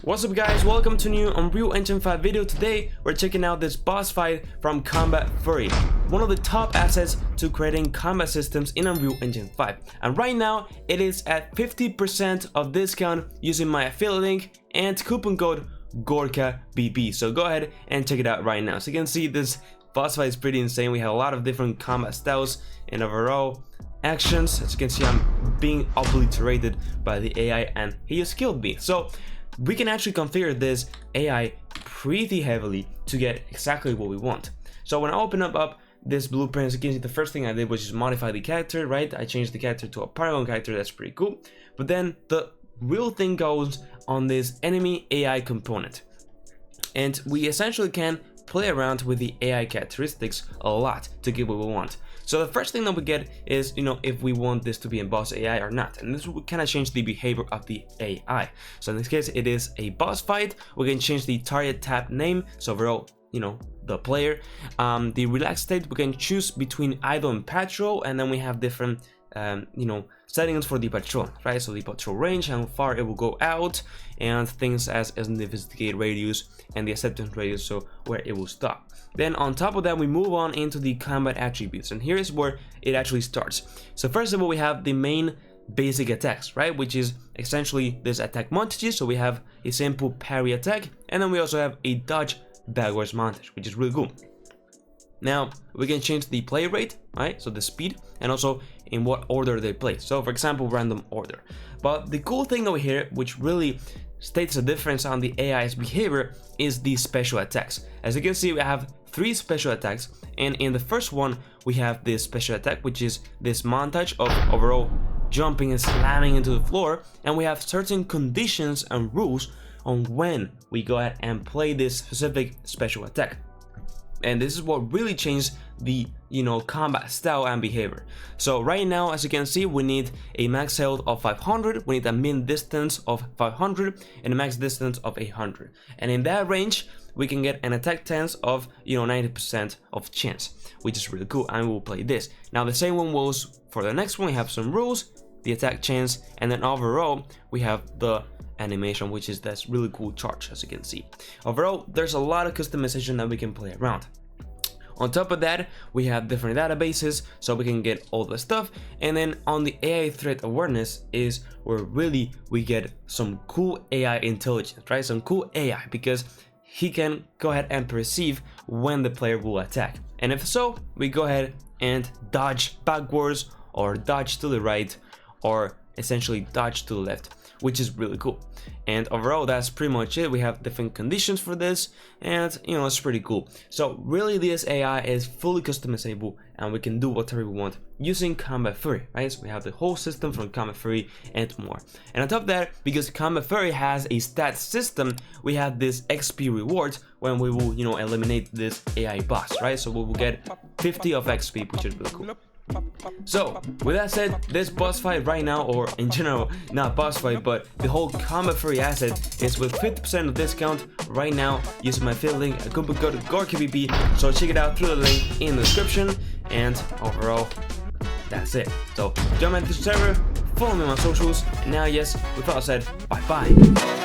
What's up guys, welcome to a new Unreal Engine 5 video. Today we're checking out this boss fight from Combat Fury, one of the top assets to creating combat systems in Unreal Engine 5. And right now it is at 50% of discount using my affiliate link and coupon code GORKABB. So go ahead and check it out right now. So you can see this boss fight is pretty insane. We have a lot of different combat styles and overall actions. As you can see, I'm being obliterated by the AI and he just killed me. So we can actually configure this AI pretty heavily to get exactly what we want. So when I open up this blueprint, as you can see, the first thing I did was just modify the character, right? I changed the character to a Paragon character. That's pretty cool. But then the real thing goes on this enemy AI component. And we essentially can play around with the AI characteristics a lot to get what we want. So the first thing that we get is, if we want this to be a boss AI or not. And this will kind of change the behavior of the AI. So in this case, it is a boss fight. We can change the target tab name. So overall, the player. The relaxed state, we can choose between idle and patrol. And then we have different, settings for the patrol, right? So the patrol range, how far it will go out, and things as the investigate radius and the acceptance radius, so where it will stop. Then on top of that, we move on into the combat attributes, and here's where it actually starts. So first of all, we have the main basic attacks, right? Which is essentially this attack montages. So we have a simple parry attack, and then we also have a dodge backwards montage, which is really cool. Now we can change the play rate, right? So the speed, and also in what order they play. So for example, random order. But the cool thing over here, which really states a difference on the AI's behavior, is the special attacks. As you can see, we have 3 special attacks, and in the first one we have this special attack, which is this montage of overall jumping and slamming into the floor, and we have certain conditions and rules on when we go ahead and play this specific special attack. And this is what really changed the combat style and behavior. So right now, as you can see, we need a max health of 500, we need a min distance of 500 and a max distance of 800, and in that range we can get an attack chance of 90% of chance, which is really cool, and we'll play this. Now the same one was for the next one. We have some rules, the attack chance, and then overall we have the animation, which is this really cool chart. As you can see, overall there's a lot of customization that we can play around. On top of that, we have different databases, so we can get all the stuff. And then on the AI threat awareness is where really we get some cool AI intelligence, right? Some cool AI, because he can go ahead and perceive when the player will attack, and if so, we go ahead and dodge backwards or dodge to the right, or essentially dodge to the left, which is really cool. And overall, that's pretty much it. We have different conditions for this, and it's pretty cool. So really, this AI is fully customizable, and we can do whatever we want using Combat Fury, right? So we have the whole system from Combat Fury and more. And on top of that, because Combat Fury has a stat system, we have this XP rewards when we will eliminate this AI boss, right? So we will get 50 of XP, which is really cool. So with that said, this boss fight right now, or in general, not boss fight, but the whole Combat Fury asset is with 50% of discount right now using my affiliate link, a coupon code GORKABB. So check it out through the link in the description. And overall, that's it. So join my Discord server, follow me on my socials, and now yes, with all said, bye bye.